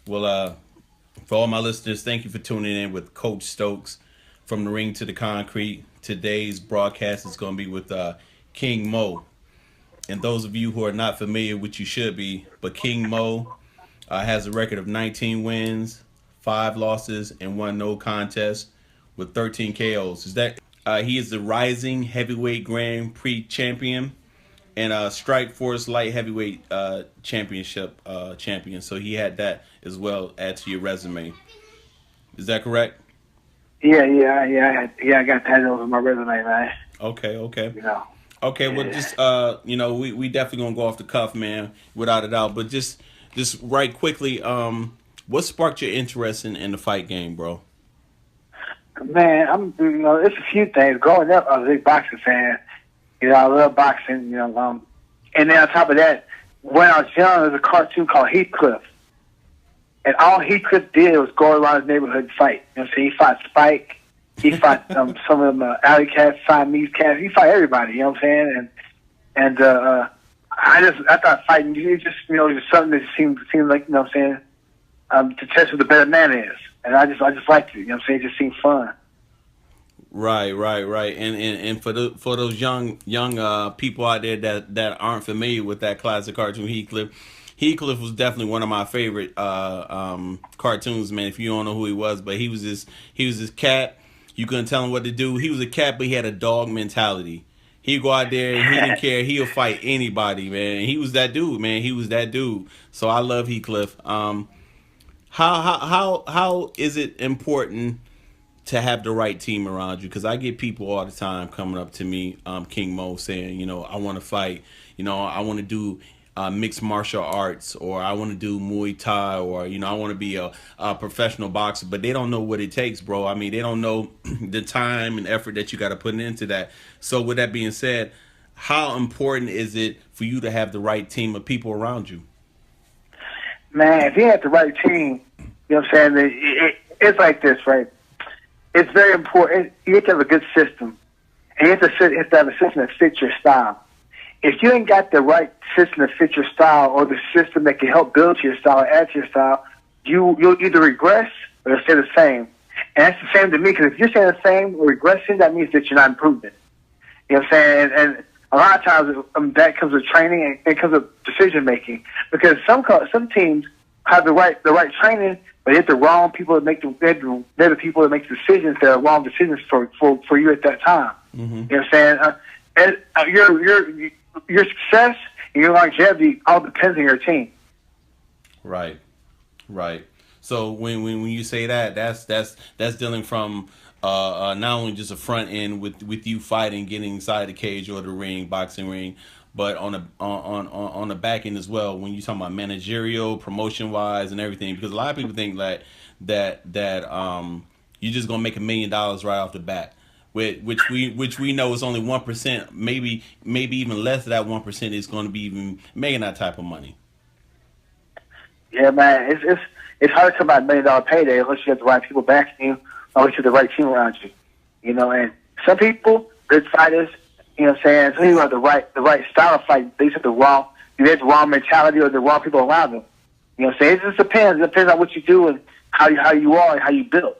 Well, for all my listeners, thank you for tuning in with Coach Stokes from the ring to the concrete. Today's broadcast is going to be with King Mo. And those of you who are not familiar, which you should be, but King Mo has a record of 19 wins, 5 losses, and 1 no contest with 13 KOs. Is that he is the rising heavyweight Grand Prix champion and Strike Force light heavyweight championship champion. So he had that as well add to your resume. Is that correct? Yeah. I got that over my resume, man. Okay, okay. You know, Okay, well, yeah. just we definitely gonna go off the cuff, man, without a doubt. But just right quickly, what sparked your interest in the fight game, bro? Man, it's a few things. Growing up, I was a big boxing fan. I love boxing. And then on top of that, when I was young, there was a cartoon called Heathcliff, and all Heathcliff did was go around his neighborhood and fight. He fought Spike, he fought some of them alley cats, Siamese cats. He fought everybody. You know what I'm saying? And I thought fighting it just something that seemed like what I'm saying to test who the better man is, and I just liked it. What I'm saying? It just seemed fun. Right. And for those young people out there that aren't familiar with that classic cartoon Heathcliff, Heathcliff was definitely one of my favorite cartoons, man. If you don't know who he was, but he was this cat. You couldn't tell him what to do. He was a cat, but he had a dog mentality. He'd go out there and he didn't care. He'll fight anybody, man. And he was that dude, man. He was that dude. So I love Heathcliff. How is it important to have the right team around you? Because I get people all the time coming up to me, King Mo, saying, I want to fight, I want to do mixed martial arts, or I want to do Muay Thai, or I want to be a professional boxer, but they don't know what it takes, bro. I mean, they don't know the time and effort that you got to put into that. So with that being said, how important is it for you to have the right team of people around you? Man, if you had the right team, what I'm saying, it's like this, right? It's very important. You have to have a good system, and you have to have a system that fits your style. If you ain't got the right system that fits your style, or the system that can help build to your style or add to your style, you'll either regress or stay the same. And that's the same to me, because if you're staying the same or regressing, that means that you're not improving. You know what I'm saying? And a lot of times that comes with training, and it comes with decision making, because some teams have the right training, but it's the wrong people that they're the people that make decisions that are wrong decisions for you at that time. Mm-hmm. You know what I'm saying? Your success and your longevity all depends on your team. Right. Right. So when you say that, that's dealing from not only just a front end with you fighting, getting inside the cage or the ring, boxing ring, but on the back end as well. When you talk about managerial, promotion wise, and everything, because a lot of people think that you're just gonna make $1 million right off the bat. Which we know is only 1%, maybe even less of that 1% is going to be even making that type of money. Yeah, man, it's hard to come about $1 million payday unless you have the right people backing you, or unless you have the right team around you. And some people, good fighters, what I'm saying, some people have the right style of fight. They just have the wrong mentality or the wrong people around them. What I'm saying? It just depends. It depends on what you do and how you are and how you build.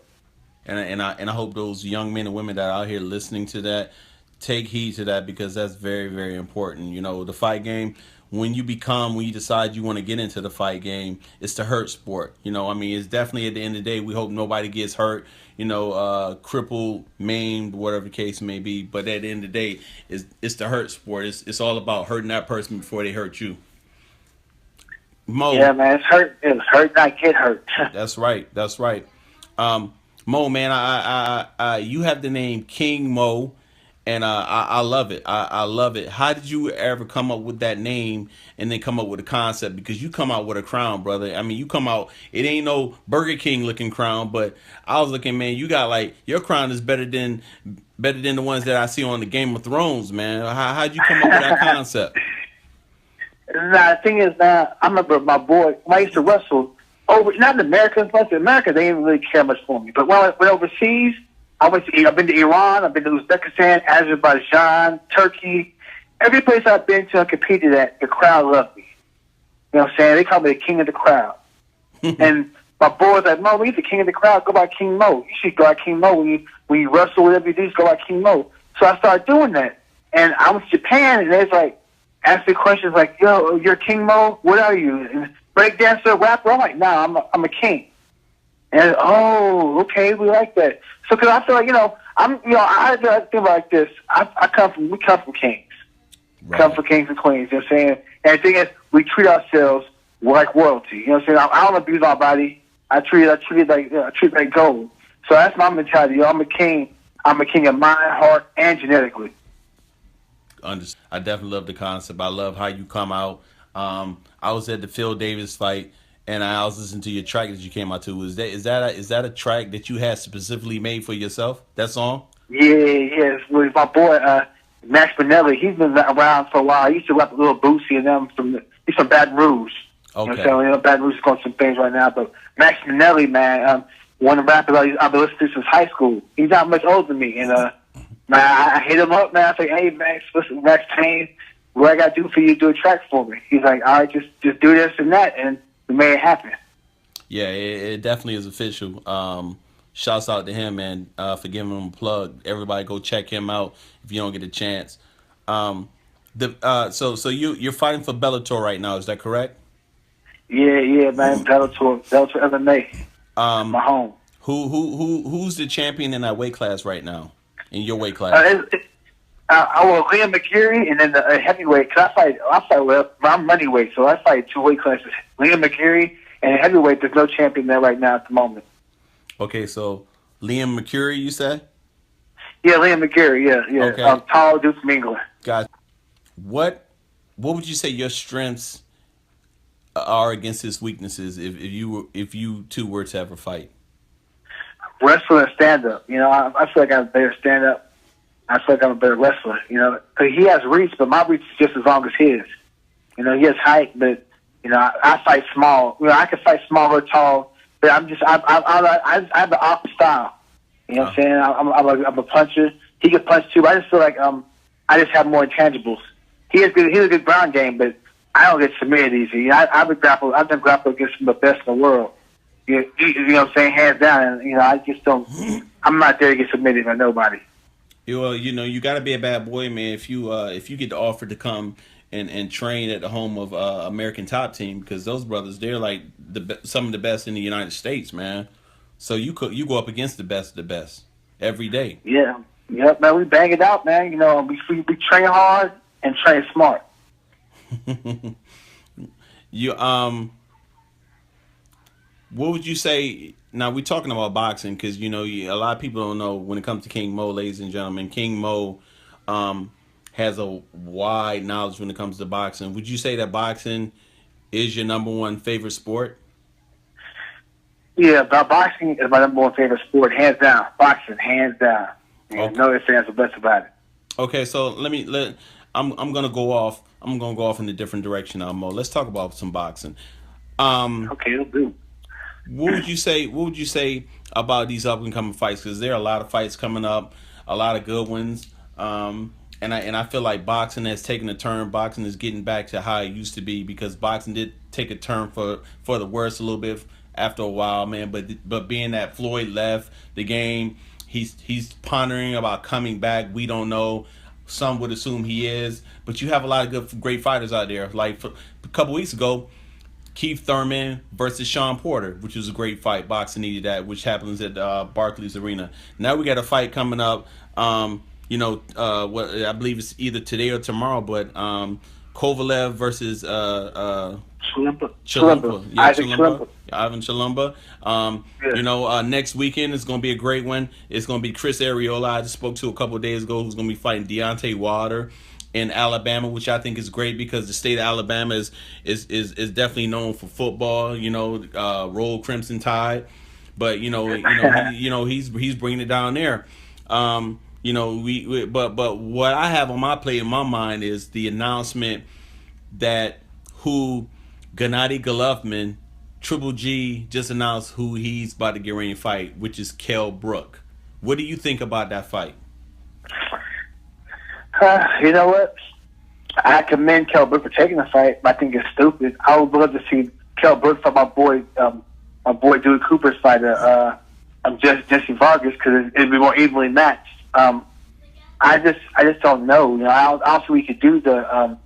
And I hope those young men and women that are out here listening to that take heed to that, because that's very, very important. The fight game, when you decide you want to get into the fight game, it's the hurt sport. I mean, it's definitely at the end of the day, we hope nobody gets hurt, crippled, maimed, whatever the case may be. But at the end of the day, it's the hurt sport. It's all about hurting that person before they hurt you. Mo. Yeah, man, it's hurt, not get hurt. That's right. That's right. Mo, man, I you have the name King Mo, and I love it. I love it. How did you ever come up with that name and then come up with a concept? Because you come out with a crown, brother. I mean, you come out. It ain't no Burger King looking crown, but I was looking, man. You got like your crown is better than the ones that I see on the Game of Thrones, man. How'd you come up with that concept? Nah, the thing is, I remember my boy, when I used to wrestle, not in America, but in America, they didn't really care much for me. But when I went overseas, I've been to Iran, I've been to Uzbekistan, Azerbaijan, Turkey. Every place I've been to and competed at, the crowd loved me. You know what I'm saying? They call me the king of the crowd. And my boy was like, Mo, we the king of the crowd. Go by King Mo. You should go by King Mo when you wrestle, whatever you do, just go by King Mo. So I started doing that. And I went to Japan, and they was like, asking questions like, yo, you're King Mo? What are you? And breakdancer, rapper? I'm like, nah, I'm a king. And, oh, okay, we like that. So, because I feel like, I think like this. We come from kings. Right. Come from kings and queens, you know what I'm saying? And the thing is, we treat ourselves like royalty. You know what I'm saying? I don't abuse my body. I treat it like gold. So that's my mentality. I'm a king. I'm a king of mind, heart, and genetically. I definitely love the concept. I love how you come out. I was at the Phil Davis fight, and I was listening to your track that you came out to. Is that a track that you had specifically made for yourself? That song? Yeah, with my boy Max Benelli. He's been around for a while. I used to rap with Lil Boosie and them he's from Baton Rouge. Okay. You know what I'm saying? Baton Rouge is going some things right now, but Max Benelli, man, one of the rappers I've been listening to since high school. He's not much older than me, and man, I hit him up, man. I say, hey, Max, listen, Max Payne, what I got to do for you to do a track for me? He's like, all right, just do this and that, and we made it happen. Yeah, it definitely is official. Shouts out to him, man, for giving him a plug. Everybody go check him out if you don't get a chance. So you're fighting for Bellator right now, is that correct? Yeah, man. Bellator MMA. My home. Who's the champion in that weight class right now? In your weight class? I was Liam McGeary, and then the heavyweight. Cause I fight well. I'm money weight, so I fight two weight classes. Liam McGeary and heavyweight. There's no champion there right now at the moment. Okay, so Liam McCurry, you said? Yeah, Liam McGeary. Yeah. Okay. Tall dude from England. Got what would you say your strengths are against his weaknesses if you two were to ever fight? Wrestling and stand up. I feel like I'm a better stand up. I feel like I'm a better wrestler. Because he has reach, but my reach is just as long as his. He has height, but I fight small. I can fight small or tall, but I have the opposite style. You know what I'm saying? I'm a puncher. He can punch too. But I just feel like I just have more intangibles. He has a good ground game, but I don't get submitted easy. I've been grappled against the best in the world. You know what I'm saying? Hands down. And, I just don't. I'm not there to get submitted by nobody. Well, you got to be a bad boy, man. If you get the offer to come and train at the home of American Top Team, because those brothers, they're like some of the best in the United States, man. So you go up against the best of the best every day. Yeah, man. We bang it out, man. We train hard and train smart. What would you say? Now we're talking about boxing because a lot of people don't know when it comes to King Mo, ladies and gentlemen. King Mo has a wide knowledge when it comes to boxing. Would you say that boxing is your number one favorite sport? Yeah, boxing is my number one favorite sport, hands down. Boxing, hands down. Okay. No ifs, ands, or buts about it. Okay, so I'm gonna go off. I'm gonna go off in a different direction now, Mo. Let's talk about some boxing. Okay, it'll do. What would you say about these up and coming fights? Because there are a lot of fights coming up, a lot of good ones. And I feel like boxing has taken a turn. Boxing is getting back to how it used to be because boxing did take a turn for the worse a little bit after a while, man. But being that Floyd left the game, he's pondering about coming back. We don't know. Some would assume he is, but you have a lot of great fighters out there. Like a couple weeks ago, Keith Thurman versus Sean Porter, which was a great fight. Boxing needed that, which happens at Barclays Arena. Now we got a fight coming up. What I believe it's either today or tomorrow, but Kovalev versus Chilemba. Yeah, Isaac Chilemba. Ivan Chilemba. Next weekend is going to be a great one. It's going to be Chris Arreola. I just spoke to a couple of days ago who's going to be fighting Deontay Wilder in Alabama, which I think is great because the state of Alabama is definitely known for football. Roll Crimson Tide, but he's bringing it down there. But what I have on my plate in my mind is the announcement that Gennady Golovkin, Triple G, just announced who he's about to get ready to fight, which is Kell Brook. What do you think about that fight? You know what? I commend Kell Brook for taking the fight, but I think it's stupid. I would love to see Kell Brook fight my boy my boy Dewey Cooper's fighter, Jesse Vargas, because it'd be more evenly matched. I just don't know. You know, I don't think we could do the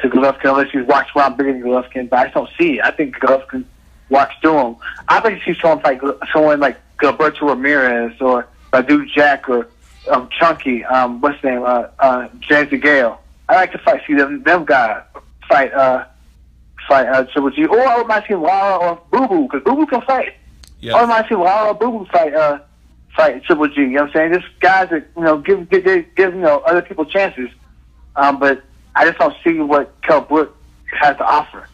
Golovkin unless you watch Ron bigger than Golovkin, but I just don't see it. I think Golovkin walks through him. I'd like to see someone fight someone like Gilberto Ramirez or Badu Jack or Chunky. What's his name? James DeGale. I like to see them guys fight Triple G, or I might see Lara or Boo Boo, because Boo Boo can fight. Yes. Or I might see Lara or Boo Boo fight Triple G. You know what I'm saying? Just guys that give other people chances. But I just don't see what Kell Brook has to offer.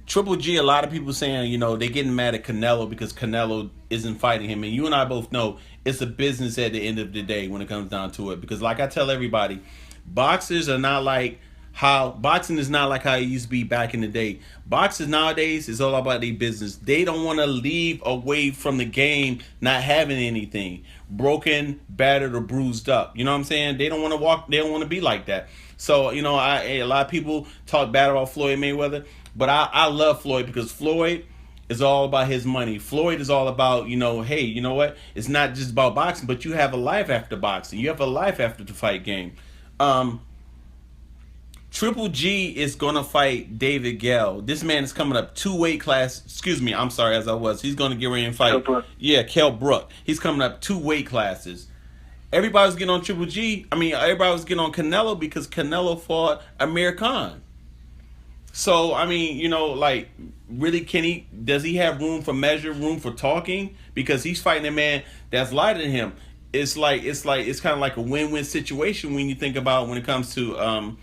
Triple G, a lot of people saying, they're getting mad at Canelo because Canelo isn't fighting him. And you and I both know it's a business at the end of the day when it comes down to it. Because like I tell everybody, boxing is not like how it used to be back in the day. Boxers nowadays is all about their business. They don't want to leave away from the game not having anything broken, battered, or bruised up. You know what I'm saying? They don't want to walk. They don't want to be like that. So a lot of people talk bad about Floyd Mayweather, but I love Floyd because Floyd is all about his money. Floyd is all about, hey, you know what? It's not just about boxing, but you have a life after boxing. You have a life after the fight game. Triple G is gonna fight David Gale. This man is coming up 2 weight class. Excuse me, I'm sorry. He's gonna get ready and fight. Kell Brook. He's coming up 2 weight classes. Everybody was getting on Triple G. Everybody was getting on Canelo because Canelo fought Amir Khan. So really, does he have room for measure, room for talking? Because he's fighting a man that's lighter than him. It's kind of like a win-win situation when you think about when it comes to old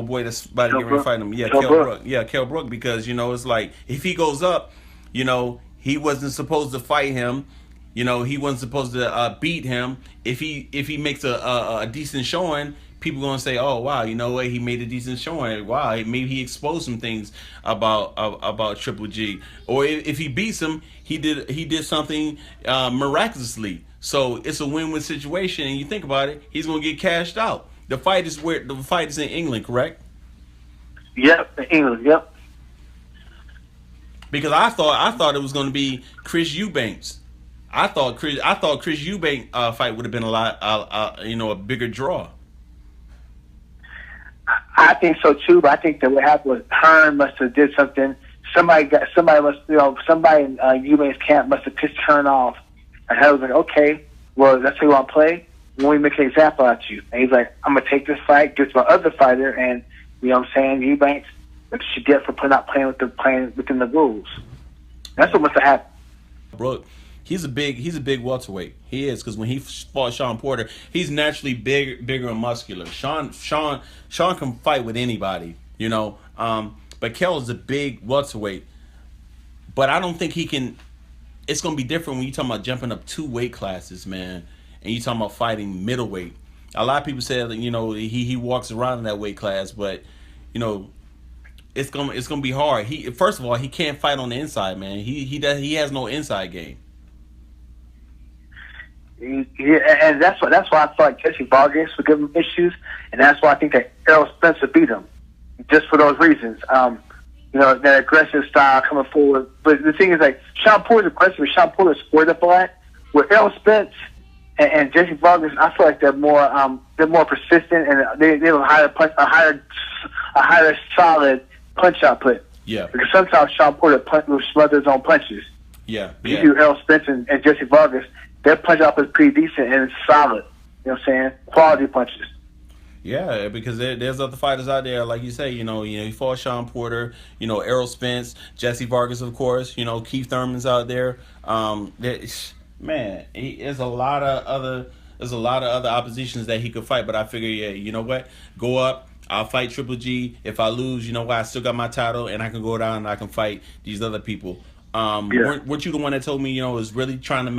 boy that's about to get ready to fight him. Yeah, Kell Brook. Yeah, Kell Brook, because it's like if he goes up, he wasn't supposed to fight him. He wasn't supposed to beat him. If he makes a decent showing, people gonna say, "Oh wow, you know what? He made a decent showing. Wow, maybe he exposed some things about Triple G." Or if he beats him, he did something miraculously. So it's a win-win situation, and you think about it, he's gonna get cashed out. The fight is in England, correct? Yep, in England. Yep. Because I thought it was gonna be Chris Eubanks. I thought Chris Eubanks fight would have been a bigger draw. I think so too, but I think that what happened was Hearn must have did something. Somebody in Eubanks' camp must have pissed Hearn off. And Hearn was like, "Okay, well, that's who you want to play. When we make an example out of you," and he's like, "I'm gonna take this fight, give it to my other fighter," and Eubanks should get for playing within the rules. That's what must have happened. Bro, he's a big welterweight. He is, because when he fought Sean Porter, he's naturally bigger and muscular. Sean can fight with anybody, but Kell is a big welterweight. But I don't think he can. It's gonna be different when you talking about jumping up 2 weight classes, man, and you talking about fighting middleweight. A lot of people say that he walks around in that weight class, but it's gonna be hard. First of all, he can't fight on the inside, man. He has no inside game. Yeah, and that's why I feel like Jesse Vargas would give him issues, and that's why I think that Errol Spence would beat him, just for those reasons. That aggressive style coming forward. But the thing is, like, Sean Porter's aggressive, but Sean Porter's squared up a lot. With Errol Spence and Jesse Vargas, I feel like they're more persistent, and they have a higher solid punch output. Yeah. Because sometimes Sean Porter will smother his own punches. Yeah. You see Errol Spence and Jesse Vargas, their punch output is pretty decent and it's solid. You know what I'm saying? Quality punches. Yeah, because there's other fighters out there, like you say, he fought Sean Porter, Errol Spence, Jesse Vargas, of course, Keith Thurman's out there. There's a lot of other oppositions that he could fight, but I figure, you know what, go up, I'll fight Triple G. If I lose, I still got my title, and I can go down and I can fight these other people. Weren't you the one that told me, is really trying to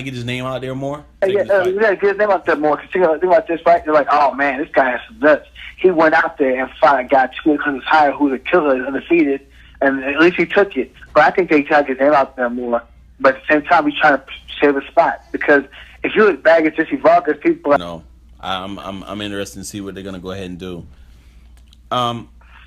get his name out there more? We gotta get his name out there more. Cause think about this, right? They're like, "Oh man, this guy has some nuts." He went out there and fought a guy 2 inches higher who's a killer, undefeated, and at least he took it. But I think they try to get his name out there more. But at the same time, he's trying to save a spot, because if you look back at Jesse Vargas, people. No, I'm interested to see what they're gonna go ahead and do.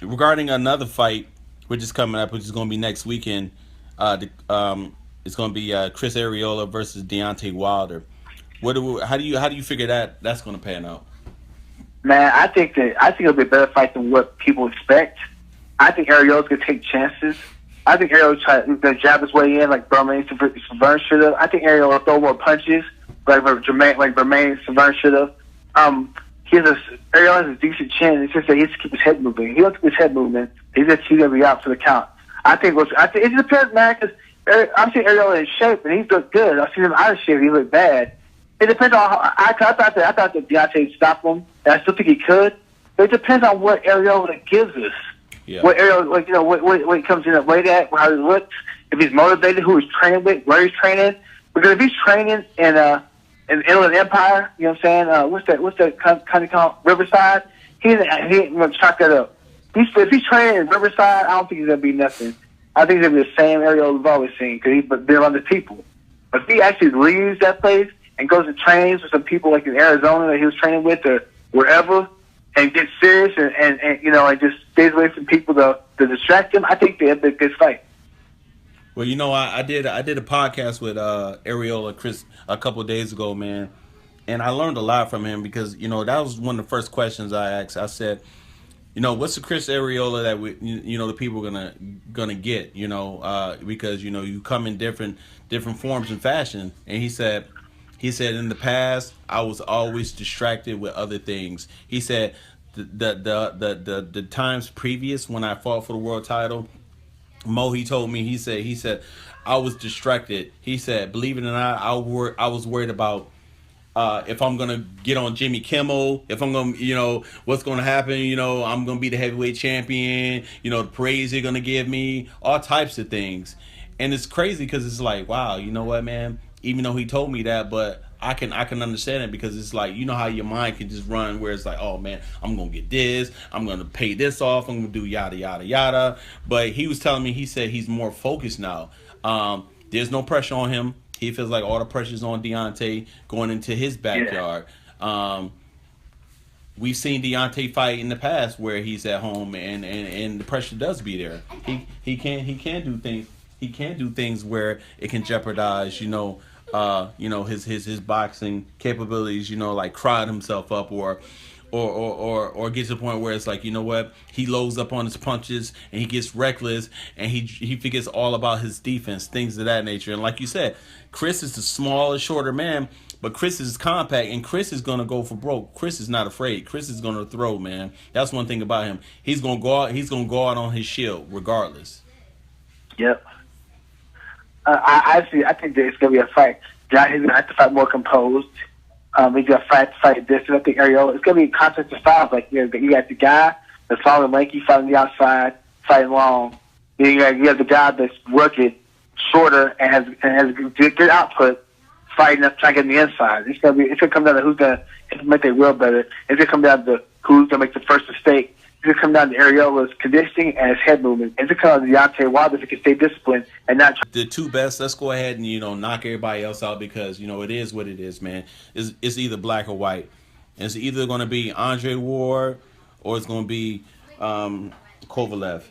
Regarding another fight, which is coming up, which is going to be next weekend. It's going to be Chris Arreola versus Deontay Wilder. How do you figure that that's going to pan out? Man, I think it'll be a better fight than what people expect. I think Ariel's gonna take chances. I think Ariel gonna jab his way in like Severn should have. I think Ariel will throw more punches Jermaine Severn should have. Ariel has a decent chin. It's just that he has to keep his head moving. He wants to keep his head moving. He's gonna be out for the count. I think it just depends, man. Because I've seen Ariel in shape and he's looked good. I've seen him out of shape. He looked bad. It depends on how, I thought that Deontay would stop him. And I still think he could. But it depends on what Arreola gives us. Yeah. What Ariel, what he comes in at weight at, how he looks, if he's motivated, who he's training with, where he's training. Because if he's training in Inland Empire, you know what I'm saying? What's that kind of called? Riverside. He ain't gonna chalk that up. If he's training in Riverside, I don't think he's gonna be nothing. I think he's gonna be the same Ariel we've always seen because he's been around the people. But if he actually leaves that place and goes and trains with some people like in Arizona that he was training with or wherever, and gets serious and just stays away from people to distract him, I think they'd be a good fight. Well, I did a podcast with Arreola Chris a couple of days ago, man, and I learned a lot from him because that was one of the first questions I asked. I said, what's the Chris Arreola that the people are gonna get, because you come in different forms and fashion, and he said in the past I was always distracted with other things. He said the times previous when I fought for the world title, Mo, he told me, he said I was distracted. He said, believe it or not, I was worried about if I'm gonna get on Jimmy Kimmel, if I'm gonna, what's gonna happen, I'm gonna be the heavyweight champion, the praise they're gonna give me, all types of things. And it's crazy because it's like, wow, you know what, man? Even though he told me that, but I can understand it because it's like, how your mind can just run where it's like, oh man, I'm gonna get this, I'm gonna pay this off, I'm gonna do yada yada yada. But he was telling me, he said he's more focused now. There's no pressure on him. He feels like all the pressure's on Deontay going into his backyard. Yeah. We've seen Deontay fight in the past where he's at home and the pressure does be there. He can do things. He can't do things where it can jeopardize, his boxing capabilities, like crowd himself up or get to the point where it's like, what, he loads up on his punches and he gets reckless and he forgets all about his defense, things of that nature. And like you said, Chris is the smaller, shorter man, but Chris is compact and Chris is gonna go for broke. Chris is not afraid. Chris is gonna throw, man. That's one thing about him. He's gonna go out on his shield regardless. Yep. I think that it's gonna be a fight. John, he's gonna have to fight more composed. He's gonna fight this. And I think Arreola, it's gonna be contact styles. Like you got the guy that's long and lanky, fighting the outside, fighting long. Then you have the guy that's rugged, shorter, and has good output, fighting up, trying to get the inside. It's gonna come down to who's gonna implement their will better. It's gonna come down to who's gonna make the first mistake. It's going to come down to Arreola's conditioning and his head movement. It's going to come down to Deontay Wilder if he can stay disciplined and not try. The two best, let's go ahead and, knock everybody else out because, it is what it is, man. It's either black or white. It's either going to be Andre Ward or it's going to be Kovalev.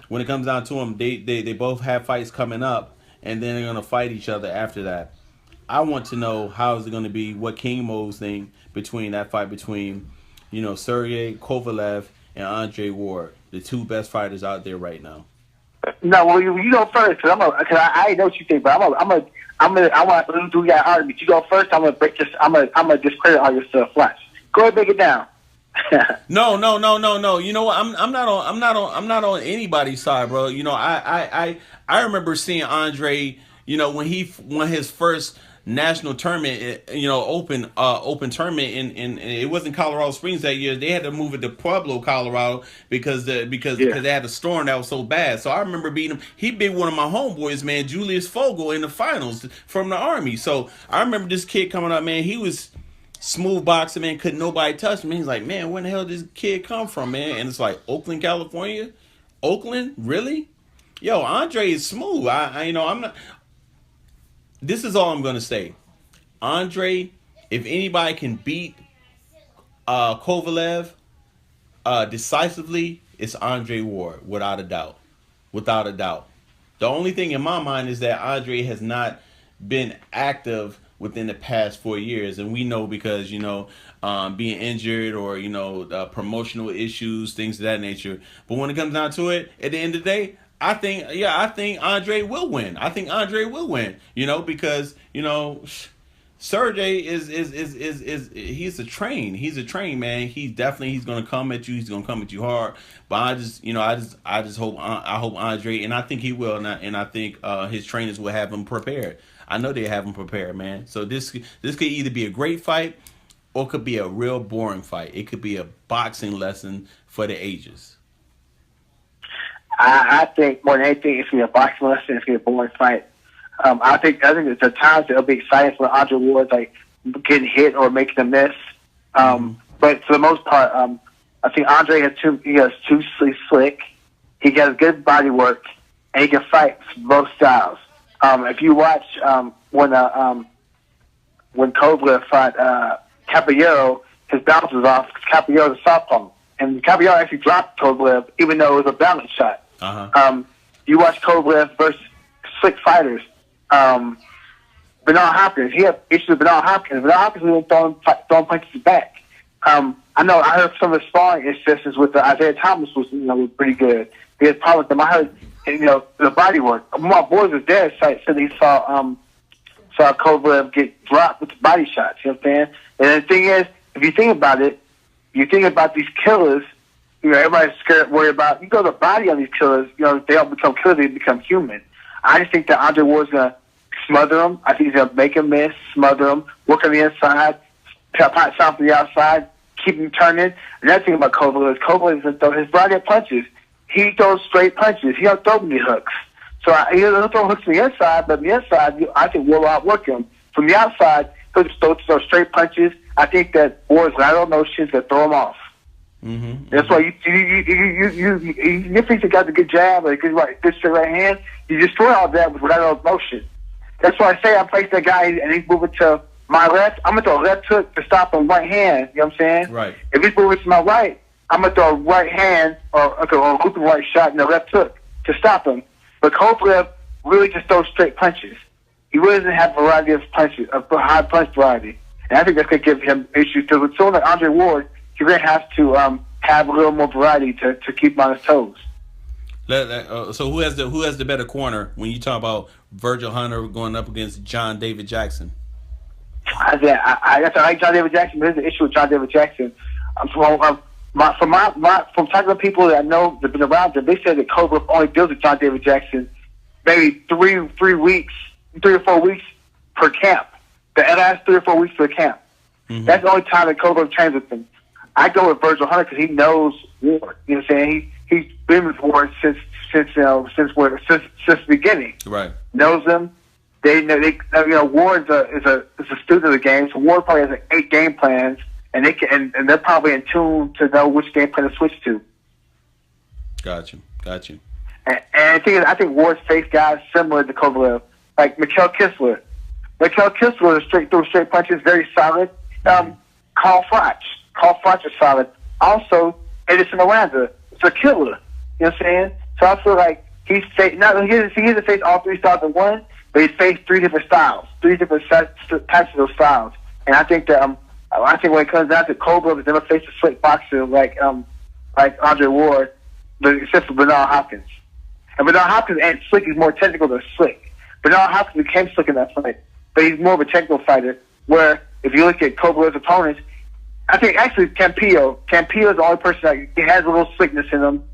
When it comes down to them, they both have fights coming up and then they're going to fight each other after that. I want to know how is it going to be, what King Mo's thing between that fight between, Sergey Kovalev and Andre Ward, the two best fighters out there right now. No, well, you go first, cause I know what you think, but I want to do that argument. You go first. I'm gonna discredit all your stuff. Watch. Go ahead, break it down. No. You know what? I'm not on anybody's side, bro. I remember seeing Andre. When he won his first national tournament, open tournament in it wasn't Colorado Springs that year. They had to move it to Pueblo, Colorado because they had a storm that was so bad. So I remember beating him. He beat one of my homeboys, man, Julius Fogel, in the finals from the Army. So I remember this kid coming up, man. He was smooth boxing, man. Couldn't nobody touch him. He's like, man, where the hell did this kid come from, man? And it's like Oakland, California. Oakland, really? Yo, Andre is smooth. I'm not. This is all I'm going to say. Andre, if anybody can beat Kovalev decisively, it's Andre Ward, without a doubt. without a doubt. The only thing in my mind is that Andre has not been active within the past 4 years, and we know because being injured or promotional issues, things of that nature. But when it comes down to it, at the end of the day, I think Andre will win. I think Andre will win. Because Sergey is he's a train man. He's gonna come at you. He's gonna come at you hard. But I just hope Andre, and I think he will, and I think his trainers will have him prepared. I know they have him prepared, man. So this could either be a great fight or it could be a real boring fight. It could be a boxing lesson for the ages. I think more than anything, it's going to be a boxing lesson. It's going to be a boring fight. I think it's the times it'll be exciting for Andre Ward, like getting hit or making a miss. But for the most part, I think Andre has too slick. He has good body work, and he can fight both styles. If you watch when Kovalev fought Caballero, his balance was off because Caballero's a southpaw, and Caballero actually dropped Kovalev even though it was a balance shot. You watch Kovalev versus slick fighters. Bernard Hopkins, he had issues with Bernard Hopkins. Bernard Hopkins was throwing punches back. I know I heard some of the sparring instances with Isaiah Thomas was pretty good. He had problems with them. I heard the body work. My boys was there said he saw Kovalev get dropped with the body shots. You know what I'm saying? And the thing is, if you think about it, you think about these killers. Everybody's scared, worried about. You go to the body on these killers. They don't become killers; they become human. I just think that Andre Ward's gonna smother him. I think he's gonna make him miss, smother him, work on the inside, pot shot from the outside, keep him turning. Another thing about Kovalev doesn't throw his body punches. He throws straight punches. He don't throw any hooks. So he'll throw hooks from the inside, but from the inside, I think Ward will outwork him. From the outside, he'll just throw straight punches. I think that Ward's lateral motions that throw him off. Mm-hmm. That's why you if he's got the good jab or a good straight right hand, you destroy all that with lateral motion. That's why I say I place that guy and he's moving to my left. I'm gonna throw a left hook to stop him right hand. You know what I'm saying? Right. If he's moving to my right, I'm gonna throw a right hand or a looping right shot and a left hook to stop him. But Kovalev really just throws straight punches. He really doesn't have a variety of punches, a high punch variety, and I think that's gonna give him issues. Because with someone like Andre Ward, you're going to have to have a little more variety to keep him on his toes. So who has the better corner when you talk about Virgil Hunter going up against John David Jackson? I like John David Jackson, but here's the issue with John David Jackson. From talking to people that I know that have been around him, they said that Kovalev only deals with John David Jackson maybe 3 or 4 weeks per camp. The last 3 or 4 weeks per camp. Mm-hmm. That's the only time that Kovalev trains with him. I go with Virgil Hunter because he knows Ward. You know what I'm saying? He's been with Ward since the beginning. Right. Knows him. They Ward is a student of the game. So Ward probably has 8 game plans, and they're probably in tune to know which game plan to switch to. Got you. And I think Ward's faced guys similar to Kovalev, like Mikhail Kistler. Mikhail Kistler is straight punches, very solid. Carl Froch is solid. Also, Edison Miranda is a killer. You know what I'm saying? So I feel like he hasn't faced all 3 styles at once, but he's faced 3 different styles, 3 different types of those styles. And I think that I think when it comes down to Kovalev, has never faced a slick boxer like Andre Ward, but except for Bernard Hopkins. And Bernard Hopkins ain't slick; he's more technical than slick. Bernard Hopkins became slick in that fight, but he's more of a technical fighter. Where if you look at Kovalev's opponents, I think actually Campillo is the only person that has a little slickness in him.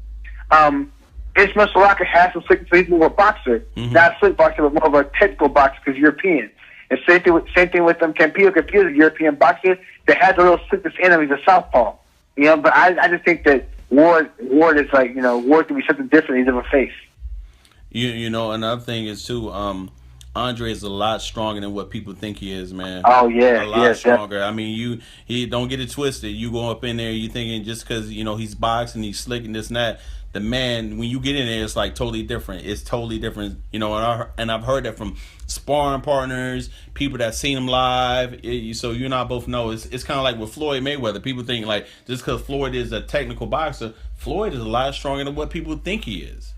Ismail Soraka has some slickness, so he's more of a boxer, not a slick boxer, but more of a technical boxer because European. And same thing with them. Campillo is a European boxer that has a little slickness in him. He's a southpaw, But I just think that Ward is like Ward can be something different he's ever faced. Another thing is too. Andre is a lot stronger than what people think he is, man. Oh yeah, a lot stronger. I mean, he don't get it twisted. You go up in there, you thinking just because he's boxing, he's slick and this and that. The man, when you get in there, it's like totally different. It's totally different, And I've heard that from sparring partners, people that seen him live. So you and I both know it's kind of like with Floyd Mayweather. People think like just because Floyd is a technical boxer, Floyd is a lot stronger than what people think he is.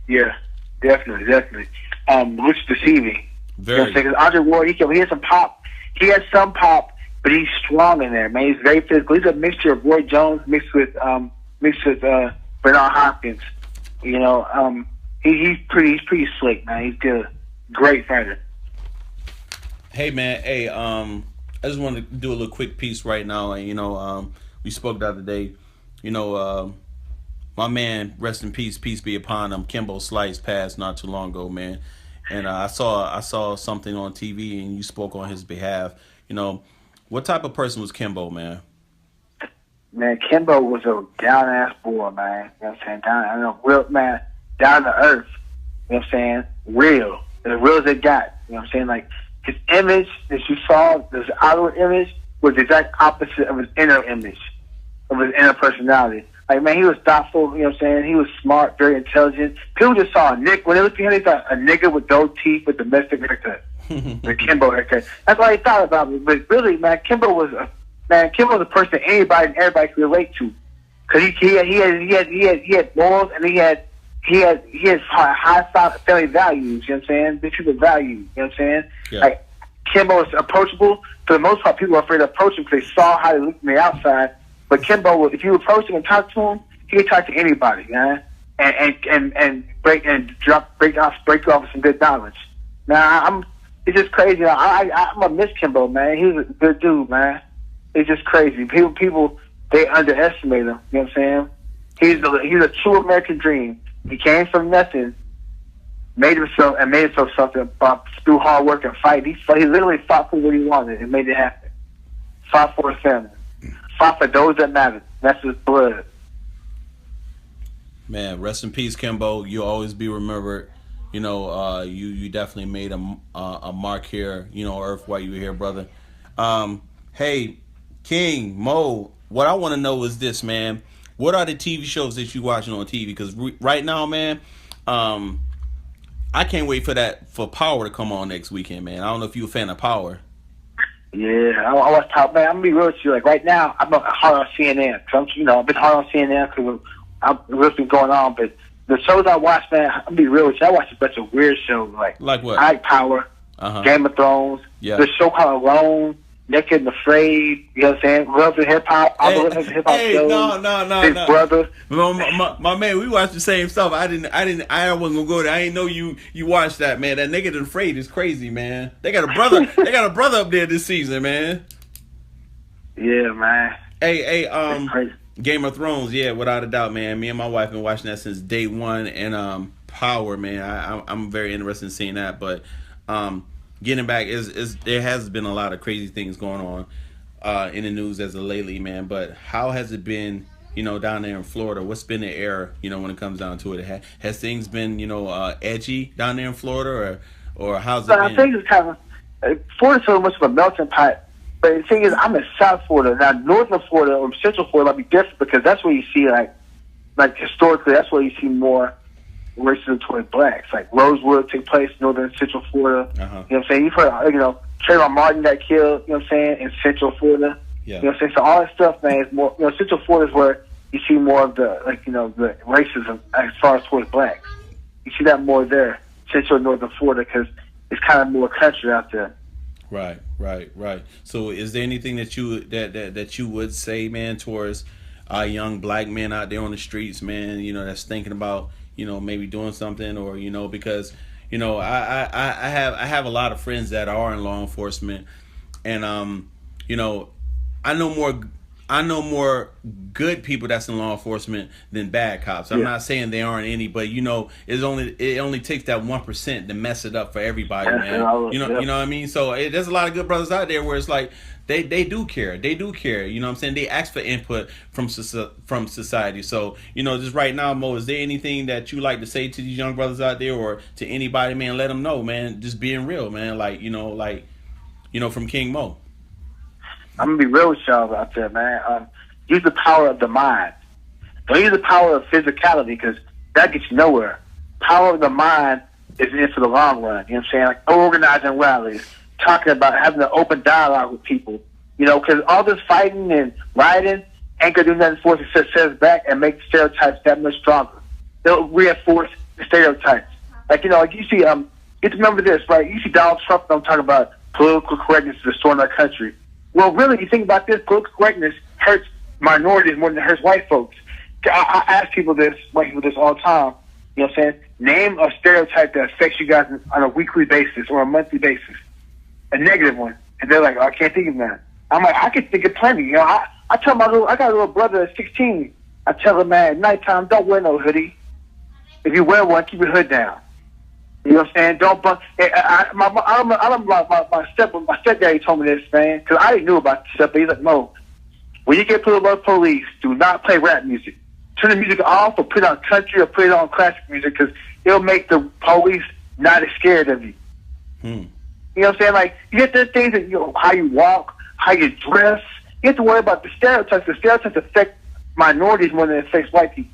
Yeah, definitely. Which is deceiving. You know what I'm Very. saying? 'Cause Andre Ward, he has some pop. He has some pop, but he's strong in there, man. He's very physical. He's a mixture of Roy Jones mixed with Bernard Hopkins. You know, he's pretty slick, man. He's good, great fighter. Hey man, hey, I just want to do a little quick piece right now. And we spoke the other day. You know, my man, rest in peace, peace be upon him. Kimbo Slice passed not too long ago, man. And I saw something on TV, and you spoke on his behalf. You know, what type of person was Kimbo, man? Man, Kimbo was a down ass boy, man. You know what I'm saying? I know, real man, down to earth. You know what I'm saying? Real. As real as it got. You know what I'm saying? Like, his image that you saw, his outward image, was the exact opposite of his inner image, of his inner personality. Like, man, he was thoughtful, you know what I'm saying? He was smart, very intelligent. People just saw a nigga, when they looked at him, they thought a nigga with those teeth with domestic haircut. The Kimbo haircut. That's all he thought about me. But really, man, Kimbo was a person that anybody and everybody could relate to. Cause he had morals, and he had high family values. You know what I'm saying? These people value. You know what I'm saying? Yeah. Like, Kimbo was approachable. For the most part, people were afraid to approach him because they saw how he looked on the outside. But Kimbo, if you approach him and talk to him, he could talk to anybody, man, and break off some good knowledge. Now, it's just crazy. I'm gonna miss Kimbo, man. He was a good dude, man. It's just crazy. People they underestimate him. You know what I'm saying? He's a true American dream. He came from nothing, made himself something through hard work and fight. He literally fought for what he wanted and made it happen. Fought for his family. Fought for those that matter. That's his blood. Man, rest in peace, Kimbo. You'll always be remembered. You know, you definitely made a mark here. You know, Earth, while you were here, brother. Hey, King Mo, what I want to know is this, man. What are the TV shows that you watching on TV? Because right now, man, I can't wait for Power to come on next weekend, man. I don't know if you're a fan of Power. Yeah, I watch Top, man. I'm gonna be real with you. Like, right now, I'm hard on CNN. I've been hard on CNN because what's been going on. But the shows I watch, man, I'm gonna be real with you. I watch a bunch of weird shows. Like what? I like Power, Game of Thrones, yeah. The show called Alone, Naked and Afraid. You know what I'm saying? Love and Hip Hop. All the hip hop shows. No. Big Brother. My man, we watched the same stuff. I wasn't gonna go there. I didn't know you watched that, man. That Naked and Afraid is crazy, man. They got a brother. They got a brother up there this season, man. Yeah, man. Hey, Game of Thrones, yeah, without a doubt, man. Me and my wife been watching that since day one, and Power, man. I'm very interested in seeing that, but getting back is there has been a lot of crazy things going on in the news as of lately, man. But how has it been, down there in Florida? What's been the air, when it comes down to it? Has things been, edgy down there in Florida, or how's it been? I think it's kind of Florida's so much of a melting pot. But the thing is, I'm in South Florida. Now, Northern Florida or Central Florida might be different because that's where you see, like historically, that's where you see more racism toward blacks. Like Rosewood took place in Northern Central Florida. You know what I'm saying? You've heard, Trayvon Martin got killed, you know what I'm saying, in Central Florida. Yeah. You know what I'm saying? So all that stuff, man, is more, Central Florida is where you see more of the, the racism as far as towards blacks. You see that more there, Central and Northern Florida, because it's kind of more country out there. Right. So, is there anything that you would say, man, towards young black men out there on the streets, man? That's thinking about, maybe doing something, or because I have a lot of friends that are in law enforcement, and I know more good people that's in law enforcement than bad cops. I'm not saying they aren't any, but it only takes that 1% to mess it up for everybody, man. You know what I mean? So there's a lot of good brothers out there where it's like they do care. They do care. You know what I'm saying? They ask for input from society. So just right now, Mo, is there anything that you like to say to these young brothers out there, or to anybody, man? Let them know, man. Just being real, man. From King Mo. I'm gonna be real with y'all out there, man. Use the power of the mind. Don't use the power of physicality, because that gets you nowhere. Power of the mind is in for the long run. You know what I'm saying? Like organizing rallies, talking about having an open dialogue with people. Because all this fighting and rioting ain't gonna do nothing for us except set us back and make stereotypes that much stronger. They'll reinforce the stereotypes. Like, like you see, you have to remember this, right? You see Donald Trump, I'm talking about political correctness is destroying our country. Well, really, you think about this, political correctness hurts minorities more than it hurts white folks. I ask people this, white people this all the time. You know what I'm saying? Name a stereotype that affects you guys on a weekly basis or a monthly basis. A negative one. And they're like, oh, I can't think of that. I'm like, I can think of plenty. I tell I got a little brother that's 16. I tell him, man, at nighttime, don't wear no hoodie. If you wear one, keep your hood down. You know what I'm saying? Don't bump. My stepdaddy told me this, man, because I didn't know about this stuff. But he's like, Mo, when you get pulled by the police, do not play rap music. Turn the music off or put on country or put it on classic music because it'll make the police not as scared of you. You know what I'm saying? Like, you get the things that, how you walk, how you dress. You have to worry about the stereotypes. The stereotypes affect minorities more than it affects white people.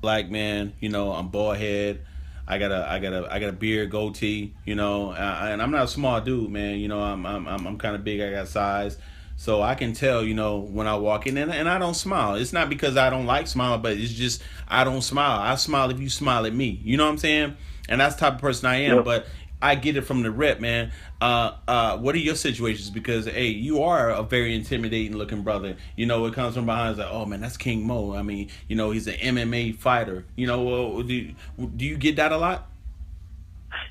Black man, I'm bald head. I got a beard, goatee, and I'm not a small dude, man. I'm kind of big. I got size, so I can tell, when I walk in, and I don't smile. It's not because I don't like smiling, but it's just I don't smile. I smile if you smile at me. You know what I'm saying? And that's the type of person I am. Yep. But I get it from the rep, man. What are your situations? Because, hey, you are a very intimidating looking brother. It comes from behind. It's like, oh, man, that's King Mo. I mean, he's an MMA fighter. Do you get that a lot?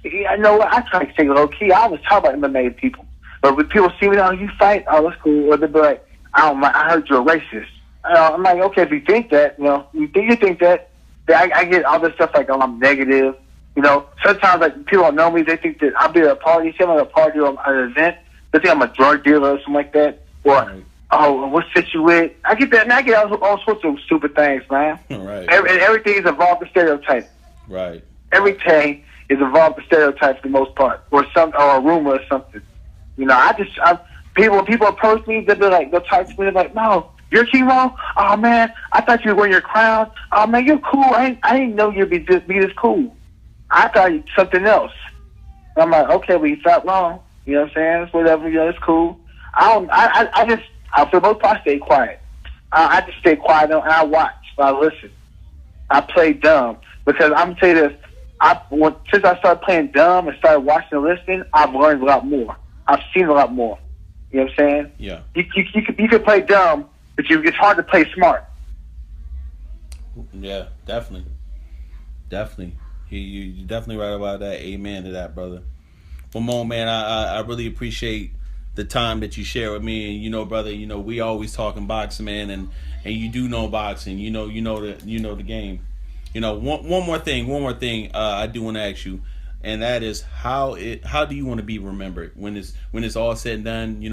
Yeah, I know what. I try to stay low key. I always talk about MMA people. But when people see me, you fight, oh, that's cool. Or they'll be like, I heard you're a racist. I'm like, okay, if you think that, you think that, then I get all this stuff like, oh, I'm negative. Sometimes like people don't know me, they think that I'll be at a party, say I'm at a party or at an event, they think I'm a drug dealer or something like that. Or, right. Oh, what fit you with? I get that, and I get all sorts of stupid things, man. Right. And everything is involved in stereotypes. Right. Everything is involved in stereotypes for the most part, or a rumor or something. When people approach me, they'll talk to me, they're like, no, you're King Mo? Oh man, I thought you were wearing your crown. Oh man, you're cool. I didn't know you'd be this cool. I thought you something else. And I'm like, okay, well, you thought wrong. You know what I'm saying? It's whatever. It's cool. For the most part, I stay quiet. I just stay quiet and I watch. I listen. I play dumb because I'm gonna tell you this. Since I started playing dumb and started watching and listening, I've learned a lot more. I've seen a lot more. You know what I'm saying? Yeah. You can play dumb, but it's hard to play smart. Yeah, definitely. You're definitely right about that. Amen to that, brother. Well, Mo, man, I really appreciate the time that you share with me. And brother, we always talking boxing, man, and you do know boxing. You know the game. One more thing. I do want to ask you, and that is how do you want to be remembered when it's all said and done?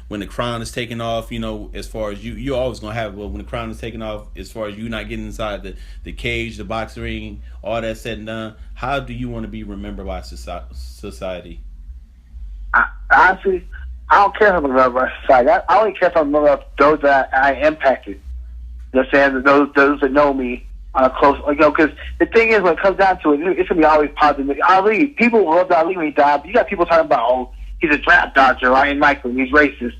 When the crown is taken off, as far as you're always gonna have. Well, when the crown is taken off, as far as you not getting inside the cage, the boxing ring, all that said and done, how do you want to be remembered by society? Honestly, I don't care if I'm remembered by society. I only care if I'm remembered those that I impacted. You know what I'm saying? Those that know me on a close, because the thing is, when it comes down to it, it's gonna be always positive. Ali, people love Ali when he died. But you got people talking about, oh, he's a draft dodger, Ryan Michael, he's racist.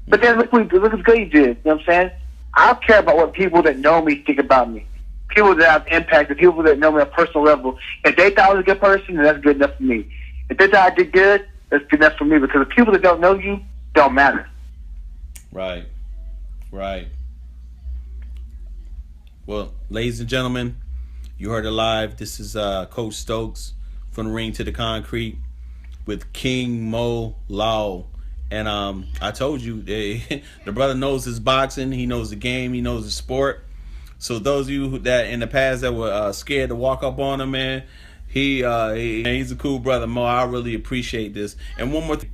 But then look what good he did. You know what I'm saying? I don't care about what people that know me think about me. People that I've impacted, people that know me on a personal level. If they thought I was a good person, then that's good enough for me. If they thought I did good, that's good enough for me. Because the people that don't know you don't matter. Right. Well, ladies and gentlemen, you heard it live. This is Coach Stokes from the ring to the concrete with King Mo Lao. And I told you, the brother knows his boxing. He knows the game. He knows the sport. So those of you that in the past that were scared to walk up on him, man, he's a cool brother, Mo. I really appreciate this. And one more thing.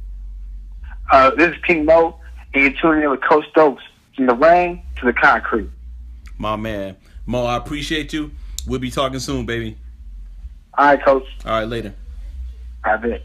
This is King Mo, and you're tuning in with Coach Stokes from the ring to the concrete. My man. Mo, I appreciate you. We'll be talking soon, baby. All right, Coach. All right, later. I bet.